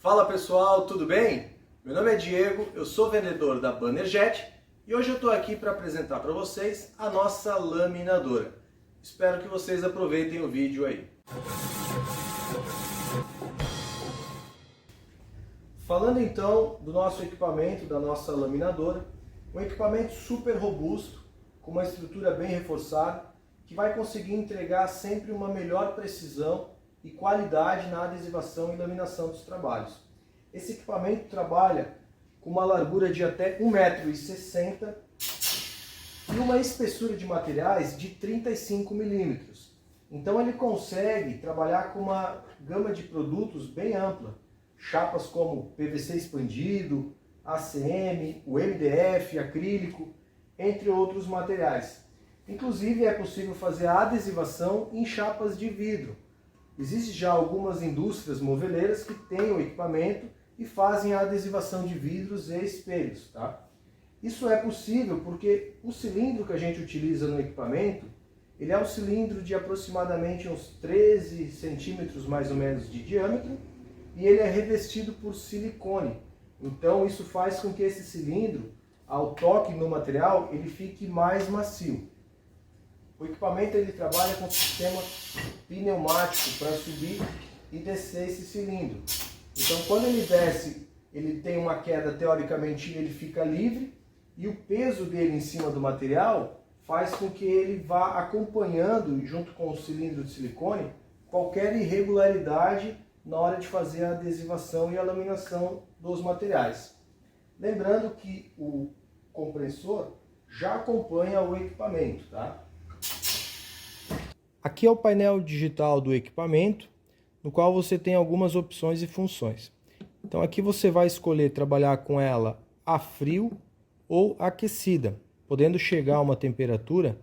Fala pessoal, tudo bem? Meu nome é Diego, eu sou vendedor da Bannerjet e hoje eu estou aqui para apresentar para vocês a nossa laminadora. Espero que vocês aproveitem o vídeo aí. Falando então do nosso equipamento, da nossa laminadora, um equipamento super robusto, com uma estrutura bem reforçada, que vai conseguir entregar sempre uma melhor precisão e qualidade na adesivação e laminação dos trabalhos. Esse equipamento trabalha com uma largura de até 1,60 m e uma espessura de materiais de 35 mm. Então ele consegue trabalhar com uma gama de produtos bem ampla. Chapas como PVC expandido, ACM, o MDF, acrílico, entre outros materiais. Inclusive é possível fazer a adesivação em chapas de vidro. Existem já algumas indústrias moveleiras que têm o equipamento e fazem a adesivação de vidros e espelhos, tá? Isso é possível porque o cilindro que a gente utiliza no equipamento, ele é um cilindro de aproximadamente uns 13 centímetros mais ou menos de diâmetro e ele é revestido por silicone. Então isso faz com que esse cilindro, ao toque no material, ele fique mais macio. O equipamento ele trabalha com sistema pneumático para subir e descer esse cilindro. Então quando ele desce, ele tem uma queda, teoricamente ele fica livre e o peso dele em cima do material faz com que ele vá acompanhando, junto com o cilindro de silicone, qualquer irregularidade na hora de fazer a adesivação e a laminação dos materiais. Lembrando que o compressor já acompanha o equipamento, tá? Aqui é o painel digital do equipamento, no qual você tem algumas opções e funções. Então aqui você vai escolher trabalhar com ela a frio ou aquecida, podendo chegar a uma temperatura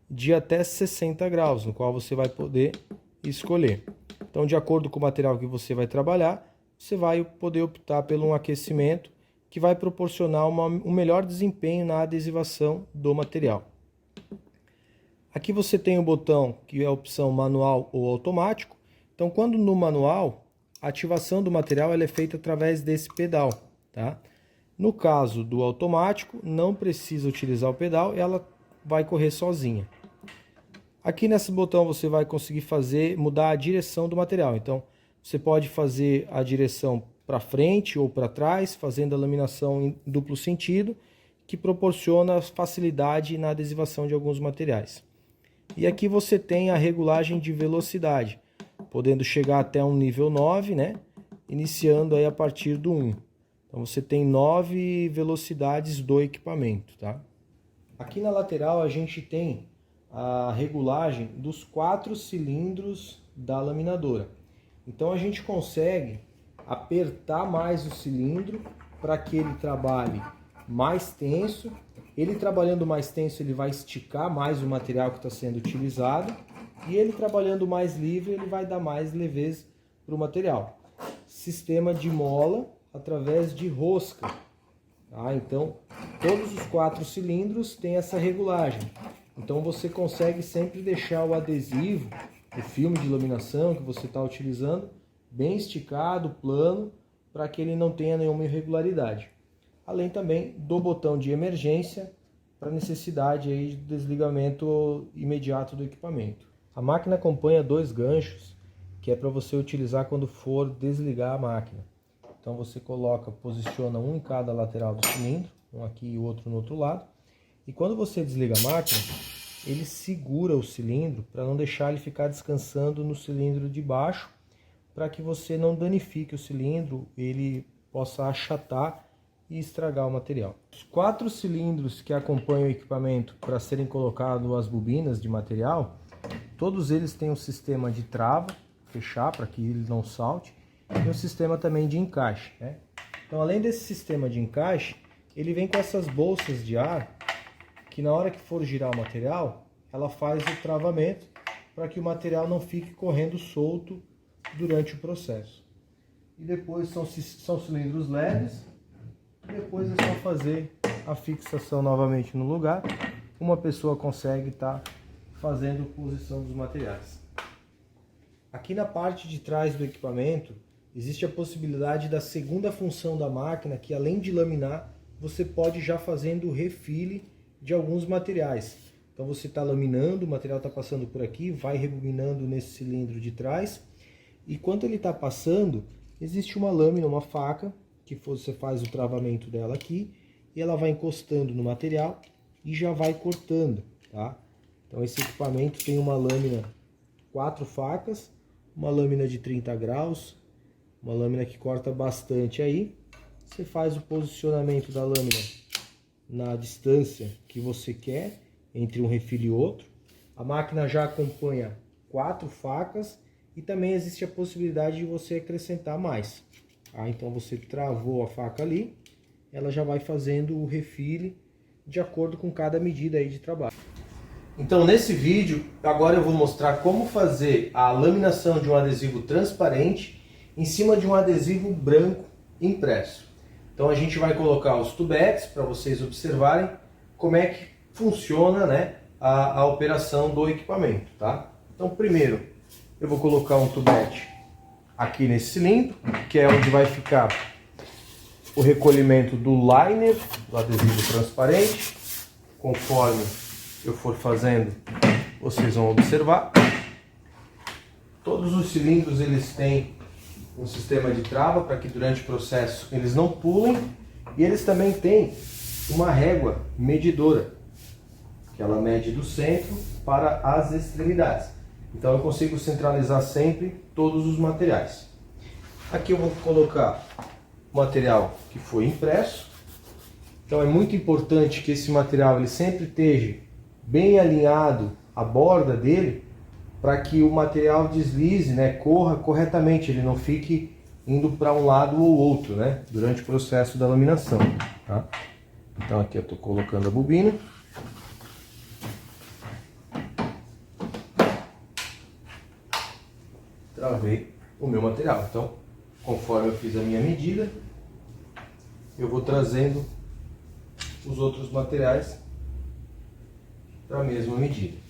de até 60 graus, no qual você vai poder escolher. Então, de acordo com o material que você vai trabalhar, você vai poder optar por um aquecimento que vai proporcionar um melhor desempenho na adesivação do material. Aqui você tem o botão que é a opção manual ou automático. Então, quando no manual, a ativação do material ela é feita através desse pedal, tá? No caso do automático, não precisa utilizar o pedal, ela vai correr sozinha. Aqui nesse botão você vai conseguir mudar a direção do material. Então, você pode fazer a direção para frente ou para trás, fazendo a laminação em duplo sentido, que proporciona facilidade na adesivação de alguns materiais. E aqui você tem a regulagem de velocidade, podendo chegar até um nível 9, né? Iniciando aí a partir do 1. Então você tem 9 velocidades do equipamento, tá? Aqui na lateral a gente tem a regulagem dos 4 cilindros da laminadora. Então a gente consegue apertar mais o cilindro para que ele trabalhe mais tenso. Ele trabalhando mais tenso, ele vai esticar mais o material que está sendo utilizado. E ele trabalhando mais livre, ele vai dar mais leveza para o material. Sistema de mola através de rosca. Tá? Então, todos os 4 cilindros têm essa regulagem. Então você consegue sempre deixar o adesivo, o filme de laminação que você está utilizando, bem esticado, plano, para que ele não tenha nenhuma irregularidade. Além também do botão de emergência, para necessidade aí de desligamento imediato do equipamento. A máquina acompanha 2 ganchos, que é para você utilizar quando for desligar a máquina. Então você posiciona um em cada lateral do cilindro, um aqui e o outro no outro lado. E quando você desliga a máquina, ele segura o cilindro para não deixar ele ficar descansando no cilindro de baixo, para que você não danifique o cilindro, ele possa achatar e estragar o material. Os 4 cilindros que acompanham o equipamento para serem colocadas as bobinas de material, todos eles têm um sistema de trava, fechar para que ele não salte, e um sistema também de encaixe, né? Então, além desse sistema de encaixe, ele vem com essas bolsas de ar, que na hora que for girar o material, ela faz o travamento para que o material não fique correndo solto durante o processo. E depois são cilindros leves, e depois é só fazer a fixação novamente no lugar. Uma pessoa consegue estar fazendo posição dos materiais. Aqui na parte de trás do equipamento existe a possibilidade da segunda função da máquina, que além de laminar, você pode já fazendo o refile de alguns materiais. Então você está laminando, o material está passando por aqui, vai rebobinando nesse cilindro de trás. E enquanto ele está passando, existe uma lâmina, uma faca, que você faz o travamento dela aqui, e ela vai encostando no material e já vai cortando, tá? Então esse equipamento tem uma lâmina, 4 facas, uma lâmina de 30 graus, uma lâmina que corta bastante aí. Você faz o posicionamento da lâmina na distância que você quer, entre um refil e outro. A máquina já acompanha 4 facas e também existe a possibilidade de você acrescentar mais. Então você travou a faca ali, ela já vai fazendo o refile de acordo com cada medida aí de trabalho. Então nesse vídeo, agora eu vou mostrar como fazer a laminação de um adesivo transparente em cima de um adesivo branco impresso. Então a gente vai colocar os tubetes para vocês observarem como é que funciona, né, a operação do equipamento, tá? Então primeiro eu vou colocar um tubete aqui nesse cilindro, que é onde vai ficar o recolhimento do liner, do adesivo transparente. Conforme eu for fazendo, vocês vão observar. Todos os cilindros eles têm um sistema de trava para que durante o processo eles não pulem, e eles também têm uma régua medidora, que ela mede do centro para as extremidades. Então eu consigo centralizar sempre todos os materiais. Aqui eu vou colocar o material que foi impresso. Então é muito importante que esse material ele sempre esteja bem alinhado à borda dele, para que o material deslize, né, corra corretamente, ele não fique indo para um lado ou outro, né, durante o processo da laminação. Tá? Então aqui eu estou colocando a bobina. Travei o meu material. Então, conforme eu fiz a minha medida, eu vou trazendo os outros materiais para a mesma medida.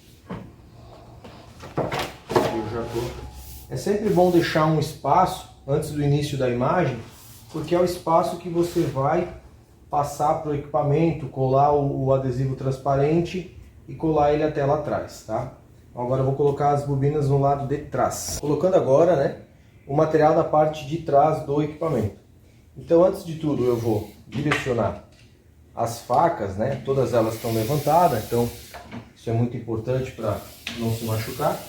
É sempre bom deixar um espaço antes do início da imagem, porque é o espaço que você vai passar para o equipamento, colar o adesivo transparente e colar ele até lá atrás, tá? Agora eu vou colocar as bobinas no lado de trás. Colocando agora, né, o material na parte de trás do equipamento. Então antes de tudo eu vou direcionar as facas, né? Todas elas estão levantadas, então isso é muito importante para não se machucar.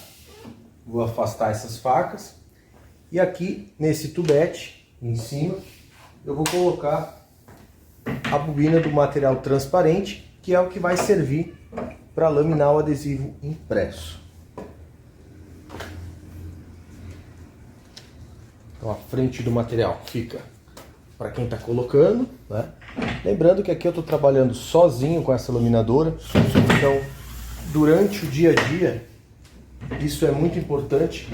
Vou afastar essas facas. E aqui nesse tubete, em cima, eu vou colocar a bobina do material transparente, que é o que vai servir para laminar o adesivo impresso. Então a frente do material fica para quem está colocando, né? Lembrando que aqui eu estou trabalhando sozinho com essa laminadora, então durante o dia a dia isso é muito importante,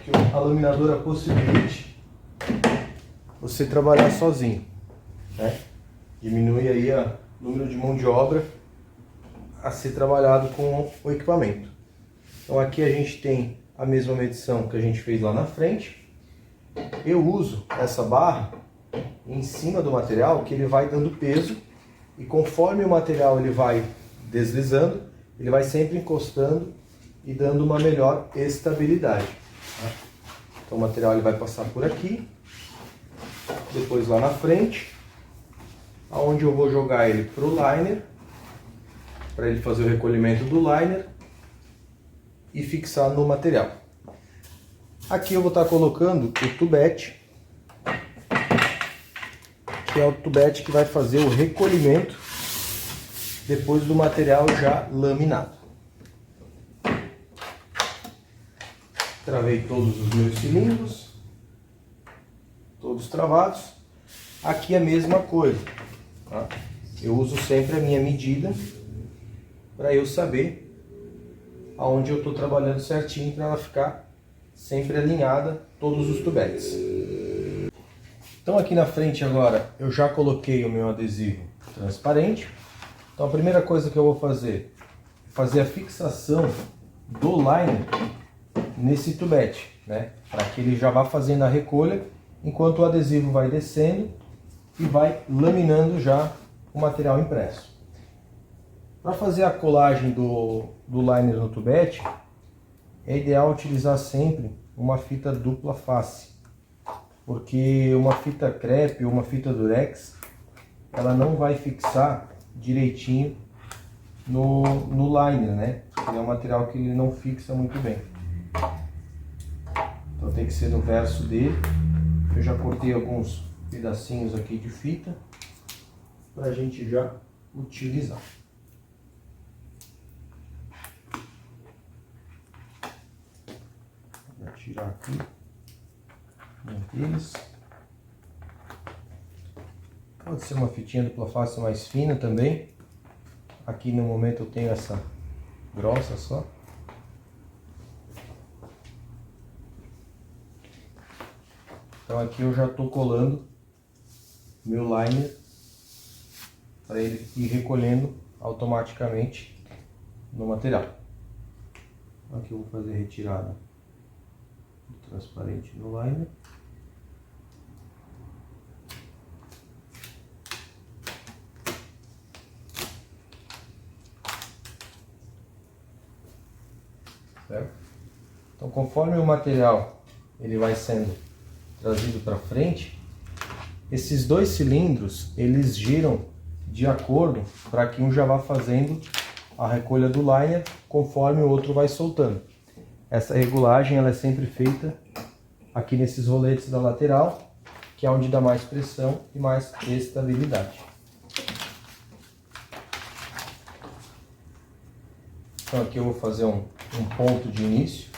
que a laminadora possibilite você trabalhar sozinho, né? Diminui aí o número de mão de obra a ser trabalhado com o equipamento. Então aqui a gente tem a mesma medição que a gente fez lá na frente. Eu uso essa barra em cima do material, que ele vai dando peso, e conforme o material ele vai deslizando, ele vai sempre encostando e dando uma melhor estabilidade, tá? Então o material ele vai passar por aqui, depois lá na frente, aonde eu vou jogar ele para o liner, para ele fazer o recolhimento do liner e fixar no material. Aqui eu vou estar colocando o tubete, que é o tubete que vai fazer o recolhimento depois do material já laminado. Travei todos os meus cilindros, todos travados. Aqui a mesma coisa, tá? Eu uso sempre a minha medida para eu saber aonde eu estou trabalhando certinho, para ela ficar sempre alinhada, todos os tubetes. Então aqui na frente agora eu já coloquei o meu adesivo transparente. Então a primeira coisa que eu vou fazer é fazer a fixação do liner nesse tubete, né? Para que ele já vá fazendo a recolha enquanto o adesivo vai descendo e vai laminando já o material impresso. Para fazer a colagem do liner no tubete, é ideal utilizar sempre uma fita dupla face, porque uma fita crepe ou uma fita durex, ela não vai fixar direitinho no liner, né? Ele é um material que ele não fixa muito bem. Então tem que ser no verso dele. Eu já cortei alguns pedacinhos aqui de fita para a gente já utilizar. Vou tirar aqui um deles. Pode ser uma fitinha dupla face mais fina também. Aqui no momento eu tenho essa grossa só. Então aqui eu já estou colando meu liner para ele ir recolhendo automaticamente no material. Aqui eu vou fazer a retirada do transparente no liner. Certo? Então conforme o material ele vai sendo trazido para frente, esses dois cilindros eles giram de acordo para que um já vá fazendo a recolha do liner conforme o outro vai soltando. Essa regulagem ela é sempre feita aqui nesses roletes da lateral, que é onde dá mais pressão e mais estabilidade. Então aqui eu vou fazer um ponto de início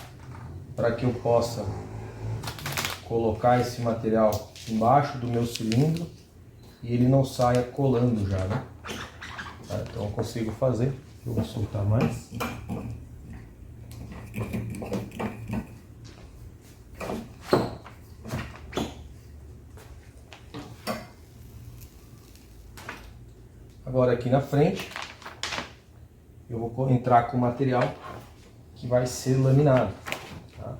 para que eu possa colocar esse material embaixo do meu cilindro e ele não saia colando já, né? Tá? Então eu consigo fazer. Eu vou soltar mais. Agora aqui na frente eu vou entrar com o material que vai ser laminado. Tá?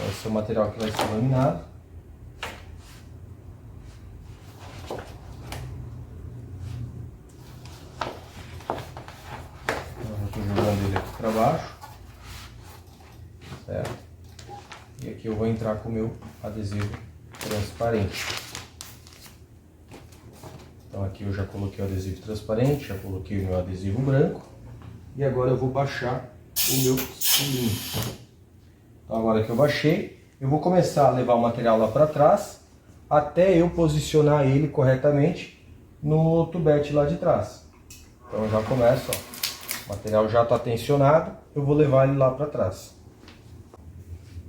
Esse é o material que vai ser laminado. Eu estou jogando ele aqui para baixo. Certo? E aqui eu vou entrar com o meu adesivo transparente. Então aqui eu já coloquei o adesivo transparente, já coloquei o meu adesivo branco. E agora eu vou baixar o meu cilindro. Então agora que eu baixei, eu vou começar a levar o material lá para trás, até eu posicionar ele corretamente no tubete lá de trás. Então eu já começo, ó, o material já está tensionado, eu vou levar ele lá para trás.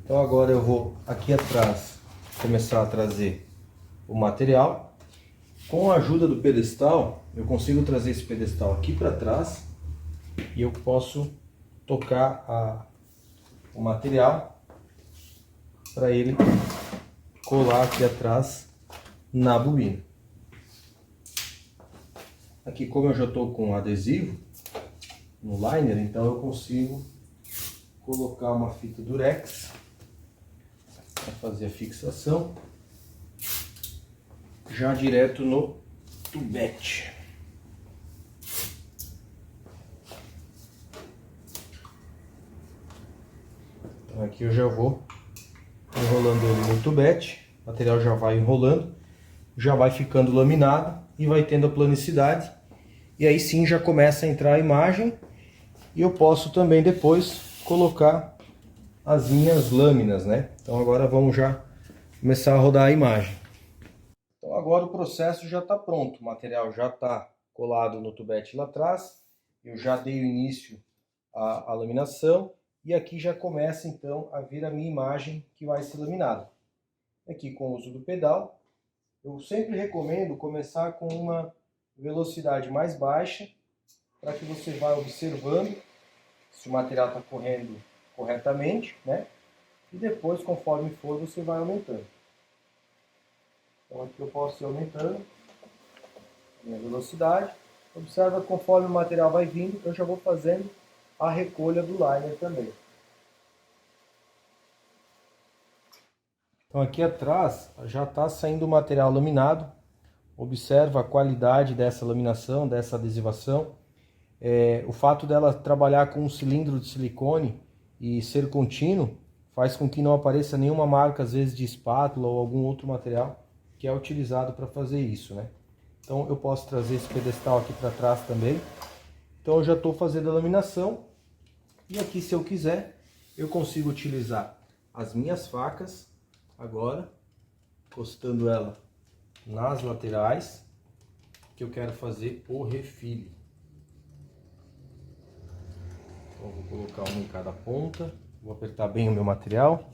Então agora eu vou aqui atrás começar a trazer o material. Com a ajuda do pedestal, eu consigo trazer esse pedestal aqui para trás e eu posso tocar o material para ele colar aqui atrás na bobina. Aqui, como eu já estou com adesivo no liner, então eu consigo colocar uma fita durex para fazer a fixação já direto no tubete. Então aqui eu já vou enrolando ele no tubete, o material já vai enrolando, já vai ficando laminado e vai tendo a planicidade. E aí sim já começa a entrar a imagem e eu posso também depois colocar as minhas lâminas, né? Então agora vamos já começar a rodar a imagem. Então agora o processo já está pronto, o material já está colado no tubete lá atrás, eu já dei o início à laminação e aqui já começa então a vir a minha imagem que vai ser laminada. Aqui com o uso do pedal, eu sempre recomendo começar com uma velocidade mais baixa para que você vá observando se o material está correndo corretamente, né? E depois, conforme for, você vai aumentando. Então aqui eu posso ir aumentando a minha velocidade. Observa conforme o material vai vindo, eu já vou fazendo a recolha do liner também. Então aqui atrás já está saindo o material laminado. Observa a qualidade dessa laminação, dessa adesivação. O fato dela trabalhar com um cilindro de silicone e ser contínuo faz com que não apareça nenhuma marca, às vezes de espátula ou algum outro material que é utilizado para fazer isso, né? Então eu posso trazer esse pedestal aqui para trás também. Então eu já estou fazendo a laminação e aqui, se eu quiser, eu consigo utilizar as minhas facas agora, encostando ela nas laterais, que eu quero fazer o refile. Então, vou colocar uma em cada ponta, vou apertar bem o meu material.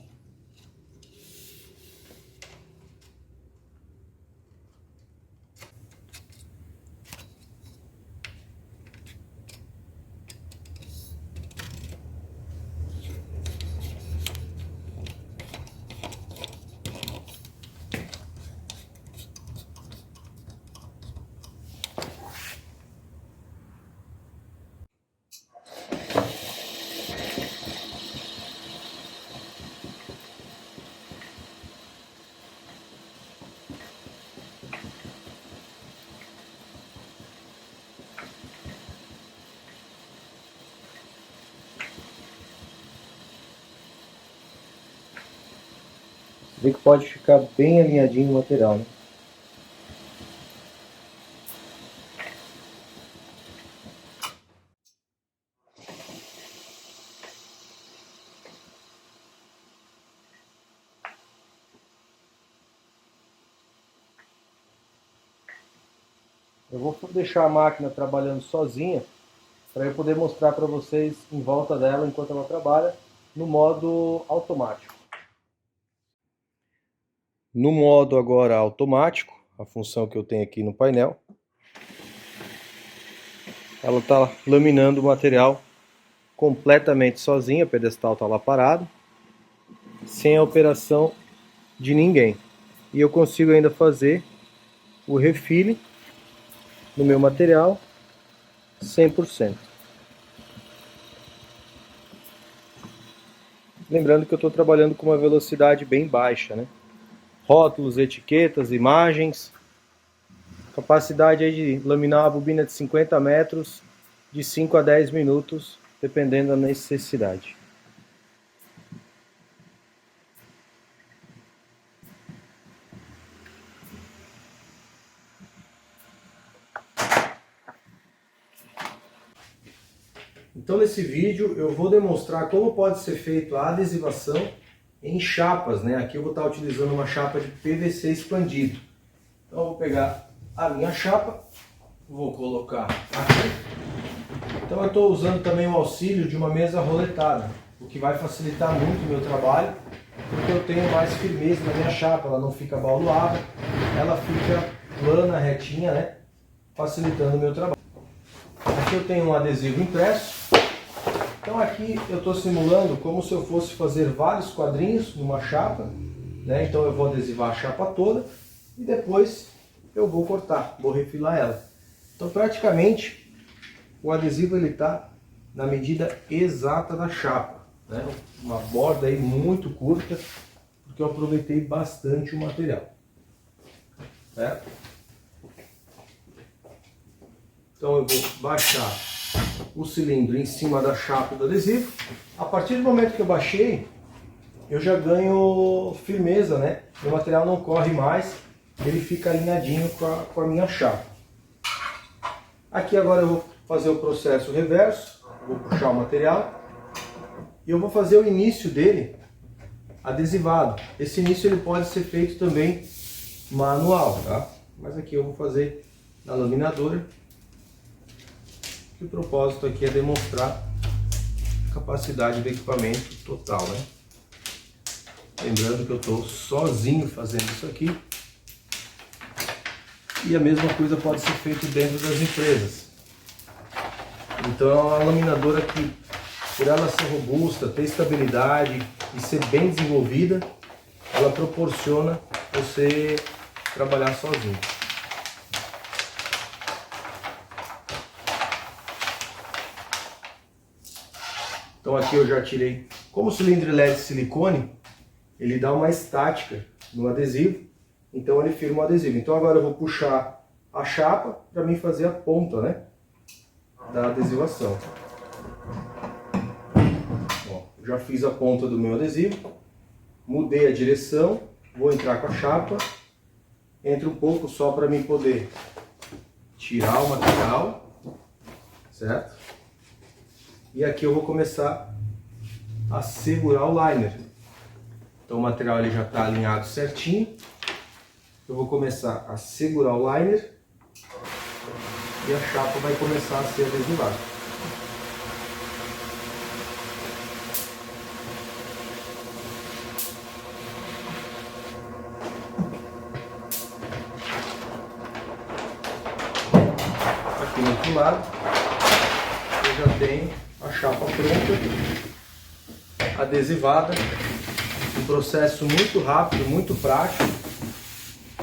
Vê que pode ficar bem alinhadinho o material, né? Eu vou deixar a máquina trabalhando sozinha para eu poder mostrar para vocês em volta dela enquanto ela trabalha no modo automático. No modo agora automático, a função que eu tenho aqui no painel, ela está laminando o material completamente sozinha, o pedestal está lá parado, sem a operação de ninguém. E eu consigo ainda fazer o refile no meu material 100%. Lembrando que eu estou trabalhando com uma velocidade bem baixa, né? Rótulos, etiquetas, imagens. Capacidade aí de laminar uma bobina de 50 metros de 5 a 10 minutos, dependendo da necessidade. Então nesse vídeo eu vou demonstrar como pode ser feito a adesivação em chapas, né? Aqui eu vou estar utilizando uma chapa de PVC expandido. Então eu vou pegar a minha chapa, vou colocar aqui. Então eu estou usando também o auxílio de uma mesa roletada, o que vai facilitar muito o meu trabalho, porque eu tenho mais firmeza na minha chapa, ela não fica bauloada, ela fica plana, retinha, né? Facilitando o meu trabalho. Aqui eu tenho um adesivo impresso. Então aqui eu estou simulando como se eu fosse fazer vários quadrinhos numa chapa, né? Então eu vou adesivar a chapa toda e depois eu vou cortar, vou refilar ela. Então praticamente o adesivo ele está na medida exata da chapa, né? Uma borda aí muito curta, porque eu aproveitei bastante o material, certo? Então eu vou baixar o cilindro em cima da chapa do adesivo. A partir do momento que eu baixei, eu já ganho firmeza, né? O material não corre mais, ele fica alinhadinho com a minha chapa. Aqui agora eu vou fazer o processo reverso, vou puxar o material e eu vou fazer o início dele adesivado. Esse início ele pode ser feito também manual, tá? Mas aqui eu vou fazer na laminadora. O propósito aqui é demonstrar a capacidade do equipamento total, né? Lembrando que eu estou sozinho fazendo isso aqui. E a mesma coisa pode ser feita dentro das empresas. Então é uma laminadora que, por ela ser robusta, ter estabilidade e ser bem desenvolvida, ela proporciona você trabalhar sozinho. Então aqui eu já tirei, como o cilindro ele é de silicone, ele dá uma estática no adesivo, então ele firma o adesivo. Então agora eu vou puxar a chapa para mim fazer a ponta, né, da adesivação. Ó, já fiz a ponta do meu adesivo, mudei a direção, vou entrar com a chapa, entro um pouco só para mim poder tirar o material, certo? E aqui eu vou começar a segurar o liner. Então o material ele já está alinhado certinho. Eu vou começar a segurar o liner e a chapa vai começar a ser adesivada. Aqui no outro lado eu já tenho a chapa pronta, adesivada, um processo muito rápido, muito prático,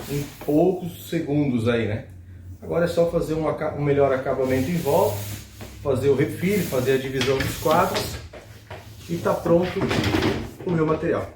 em poucos segundos aí, né? Agora é só fazer um melhor acabamento em volta, fazer o refil, fazer a divisão dos quadros e tá pronto o meu material.